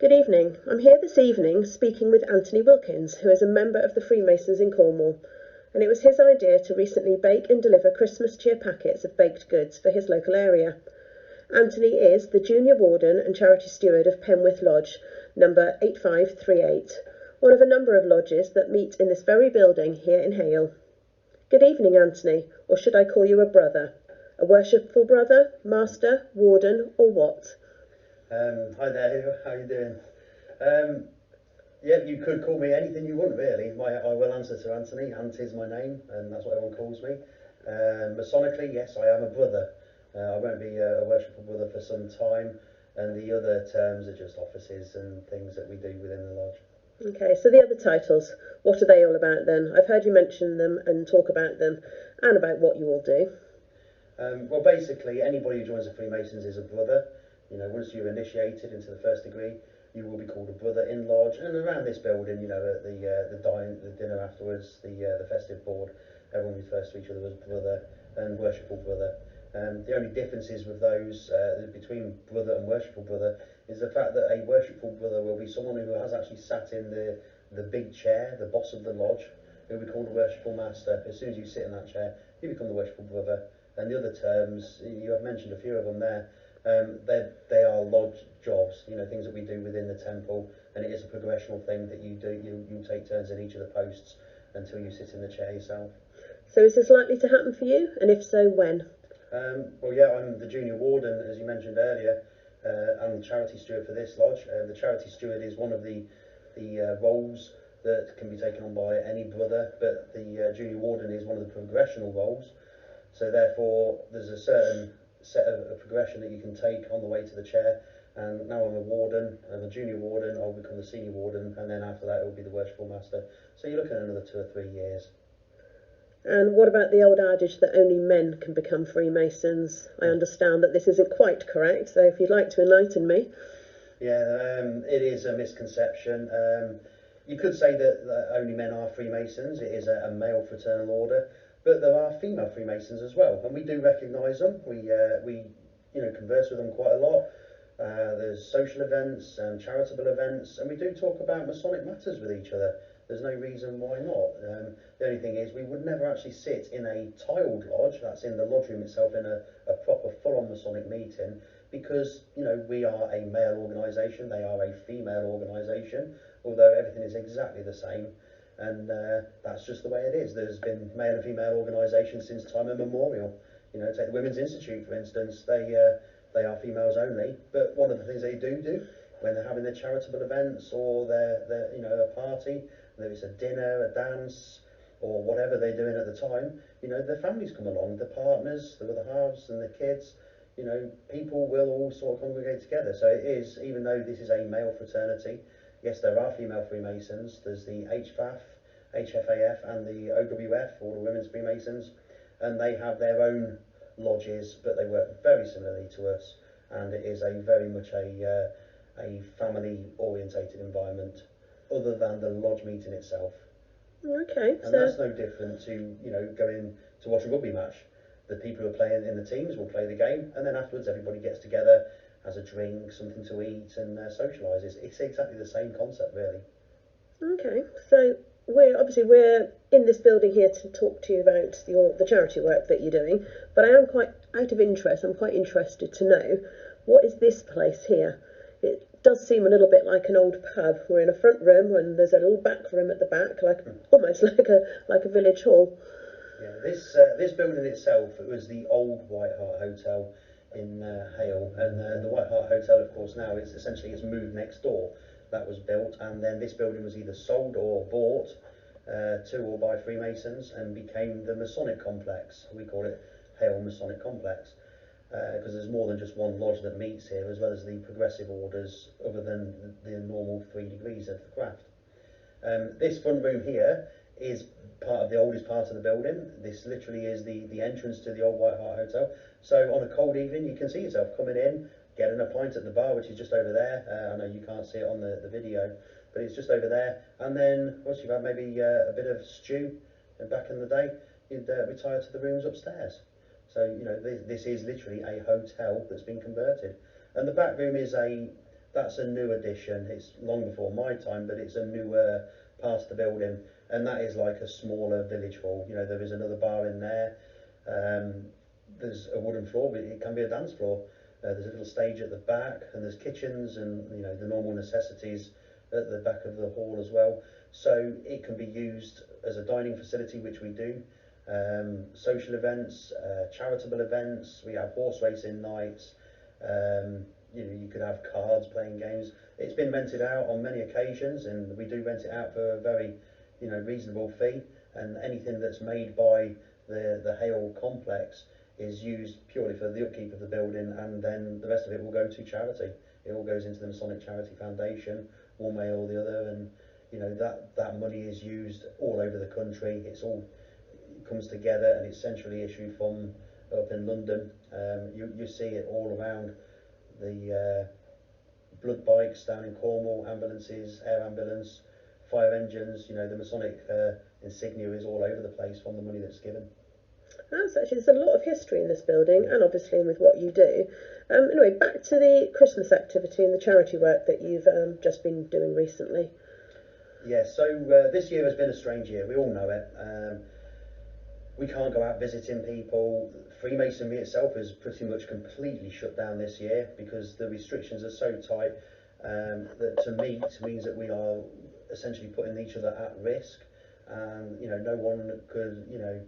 Good evening. I'm here this evening speaking with Anthony Wilkins, who is a member of the Freemasons in Cornwall, and it was his idea to recently bake and deliver Christmas cheer packets of baked goods for his local area. Anthony is the Junior Warden and Charity Steward of Penwith Lodge, number 8538, one of a number of lodges that meet in this very building here in Hale. Good evening, Anthony, or should I call you a brother? A worshipful brother, master, warden, or what? Hi there, how are you doing? Yeah, you could call me anything you want, really. I will answer to Anthony. Ant is my name, and that's what everyone calls me. Masonically, yes, I am a brother. I won't be a worshipful brother for some time, and the other terms are just offices and things that we do within the lodge. Okay, so the other titles, what are they all about then? I've heard you mention them and talk about them, and about what you all do. Well, basically, anybody who joins the Freemasons is a brother. You know, once you're initiated into the first degree, you will be called a brother in lodge, and around this building, you know, at the dinner afterwards, the festive board, everyone refers to each other as brother and worshipful brother. The only differences with those between brother and worshipful brother is the fact that a worshipful brother will be someone who has actually sat in the big chair, the boss of the lodge, who will be called a worshipful master. As soon as you sit in that chair, you become the worshipful brother. And the other terms, you have mentioned a few of them there. They are lodge jobs, you know, things that we do within the temple, and it is a progressional thing that you do. You take turns in each of the posts until you sit in the chair yourself. So is this likely to happen for you, and if so, when? Well, yeah, I'm the junior warden, as you mentioned earlier. I'm the charity steward for this lodge. The charity steward is one of the roles that can be taken on by any brother, but the junior warden is one of the progressional roles. So therefore, there's a certain set of progression that you can take on the way to the chair. And now I'm a warden, I'm a junior warden, I'll become the senior warden, and then after that it will be the worshipful master. So you're looking at another 2 or 3 years. And what about the old adage that only men can become Freemasons? I understand that this isn't quite correct, so if you'd like to enlighten me. Yeah, it is a misconception. You could say that only men are Freemasons. It is a male fraternal order. But there are female Freemasons as well, and we do recognise them. We converse with them quite a lot. There's social events and charitable events, and we do talk about Masonic matters with each other. There's no reason why not. The only thing is we would never actually sit in a tiled lodge, that's in the lodge room itself, in a proper full-on Masonic meeting, because, you know, we are a male organisation, they are a female organisation, although everything is exactly the same. And that's just the way it is. There's been male and female organisations since time immemorial. You know, take the Women's Institute, for instance. They are females only, but one of the things they do when they're having their charitable events or their a party, whether it's a dinner, a dance, or whatever they're doing at the time, you know, their families come along, the partners, the other halves, and the kids. You know, people will all sort of congregate together. So it is, even though this is a male fraternity, yes, there are female Freemasons. There's the HFAF, HFAF, and the OWF, all the Women's Freemasons, and they have their own lodges, but they work very similarly to us, and it is a very much a family-orientated environment, other than the lodge meeting itself. Okay, and that's no different to, you know, going to watch a rugby match. The people who are playing in the teams will play the game, and then afterwards everybody gets together, has a drink, something to eat, and socialises. It's exactly the same concept, really. Okay, so we're in this building here to talk to you about the charity work that you're doing, but I am quite out of interest. I'm quite interested to know, what is this place here? It does seem a little bit like an old pub. We're in a front room, and there's a little back room at the back, almost like a village hall. Yeah, this building itself, it was the old White Hart Hotel in Hale, and the White Hart Hotel, of course, now is essentially it's moved next door. That was built, and then this building was either sold or bought to or by Freemasons and became the Masonic Complex. We call it Hale Masonic Complex because there's more than just one lodge that meets here, as well as the progressive orders, other than the normal 3 degrees of the craft. This front room here is part of the oldest part of the building. This literally is the entrance to the old White Hart Hotel. So on a cold evening, you can see yourself coming in, getting a pint at the bar, which is just over there. I know you can't see it on the video, but it's just over there. And then once you've had maybe a bit of stew, and back in the day, you'd retire to the rooms upstairs. So, you know, this is literally a hotel that's been converted. And the back room is a That's a new addition. It's long before my time, but it's a newer part of the building, and that is like a smaller village hall. You know, there is another bar in there. There's a wooden floor, but it can be a dance floor. There's a little stage at the back, and there's kitchens and, you know, the normal necessities at the back of the hall as well. So it can be used as a dining facility, which we do. Social events, charitable events. We have horse racing nights. You know, you could have cards, playing games. It's been rented out on many occasions, and we do rent it out for a very, you know, reasonable fee. And anything that's made by the Hale complex is used purely for the upkeep of the building, and then the rest of it will go to charity. It all goes into the Masonic Charity Foundation, one way or the other, and you know that money is used all over the country. It comes together, and it's centrally issued from up in London. You see it all around. The blood bikes down in Cornwall, ambulances, air ambulance, fire engines. You know, the Masonic insignia is all over the place from the money that's given. There's a lot of history in this building, and obviously with what you do. Anyway, back to the Christmas activity and the charity work that you've just been doing recently. Yes, so this year has been a strange year. We all know it. We can't go out visiting people. Freemasonry itself is pretty much completely shut down this year because the restrictions are so tight that to meet means that we are essentially putting each other at risk. And you know, no one could, you know,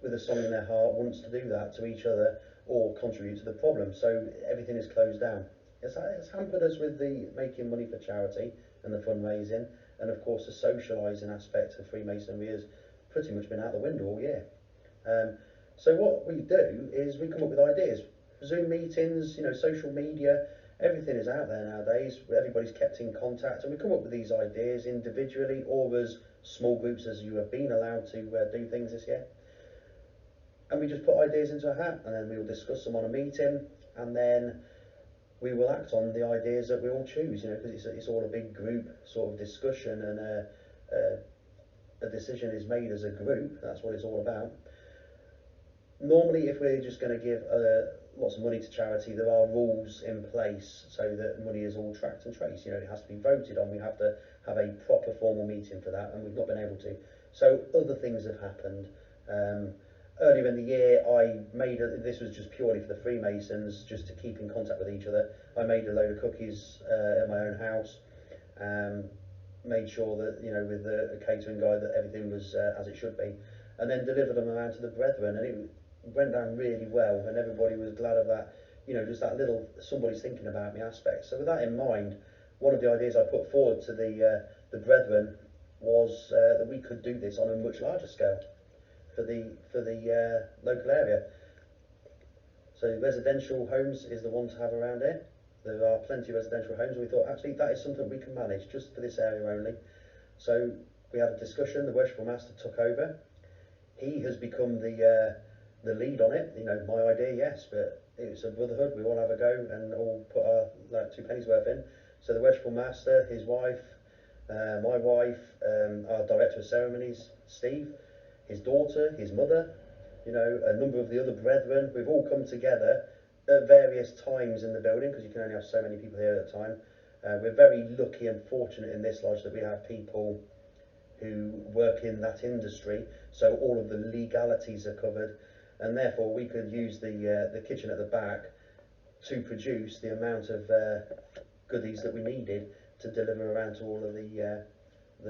with a song in their heart wants to do that to each other or contribute to the problem. So everything is closed down. It's hampered us with the making money for charity and the fundraising, and of course the socialising aspect of Freemasonry has pretty much been out the window all year. So what we do is we come up with ideas. Zoom meetings, you know, social media, everything is out there nowadays. Everybody's kept in contact, and we come up with these ideas individually or as small groups as you have been allowed to do things this year. And we just put ideas into a hat, and then we will discuss them on a meeting, and then we will act on the ideas that we all choose, you know, because it's all a big group sort of discussion, and a decision is made as a group. That's what it's all about. Normally, if we're just going to give lots of money to charity, there are rules in place so that money is all tracked and traced. You know, it has to be voted on. We have to have a proper formal meeting for that, and we've not been able to. So other things have happened. Earlier in the year, this was just purely for the Freemasons, just to keep in contact with each other. I made a load of cookies at my own house, made sure that, you know, with the catering guy, that everything was as it should be, and then delivered them around to the brethren, and it went down really well, and everybody was glad of that, you know, just that little somebody's thinking about me aspect. So with that in mind, one of the ideas I put forward to the brethren was that we could do this on a much larger scale for the local area. So residential homes is the one to have around here. There are plenty of residential homes, and we thought actually that is something we can manage just for this area only. So we had a discussion. The worshipful master took over. He has become the lead on it. You know, my idea, yes, but it's a brotherhood. We all have a go and all put our like 2 pennies worth in. So the worshipful master, his wife, my wife, our director of ceremonies, Steve, his daughter, his mother, you know, a number of the other brethren, we've all come together at various times in the building because you can only have so many people here at a time. We're very lucky and fortunate in this lodge that we have people who work in that industry, so all of the legalities are covered, and therefore we could use the kitchen at the back to produce the amount of goodies that we needed to deliver around to all of the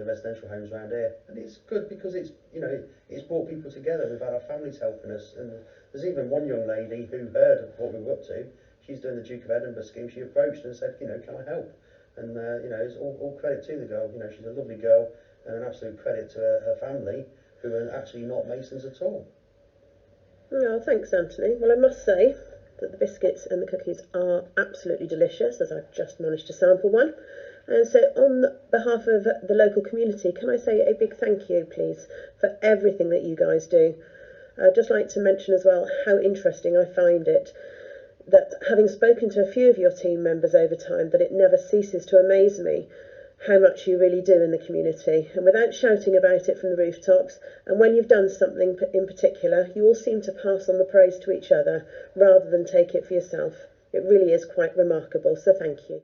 residential homes around here. And it's good because it's, you know, it's brought people together. We've had our families helping us, and there's even one young lady who heard of what we were up to. She's doing the Duke of Edinburgh scheme. She approached and said, you know, can I help? And you know, it's all credit to the girl. You know, she's a lovely girl, and an absolute credit to her family, who are actually not Masons at all. Oh, thanks, Anthony. Well, I must say that the biscuits and the cookies are absolutely delicious, as I've just managed to sample one. And so on behalf of the local community, can I say a big thank you, please, for everything that you guys do. I'd just like to mention as well how interesting I find it that, having spoken to a few of your team members over time, that it never ceases to amaze me how much you really do in the community, and without shouting about it from the rooftops, and when you've done something in particular, you all seem to pass on the praise to each other rather than take it for yourself. It really is quite remarkable, so thank you.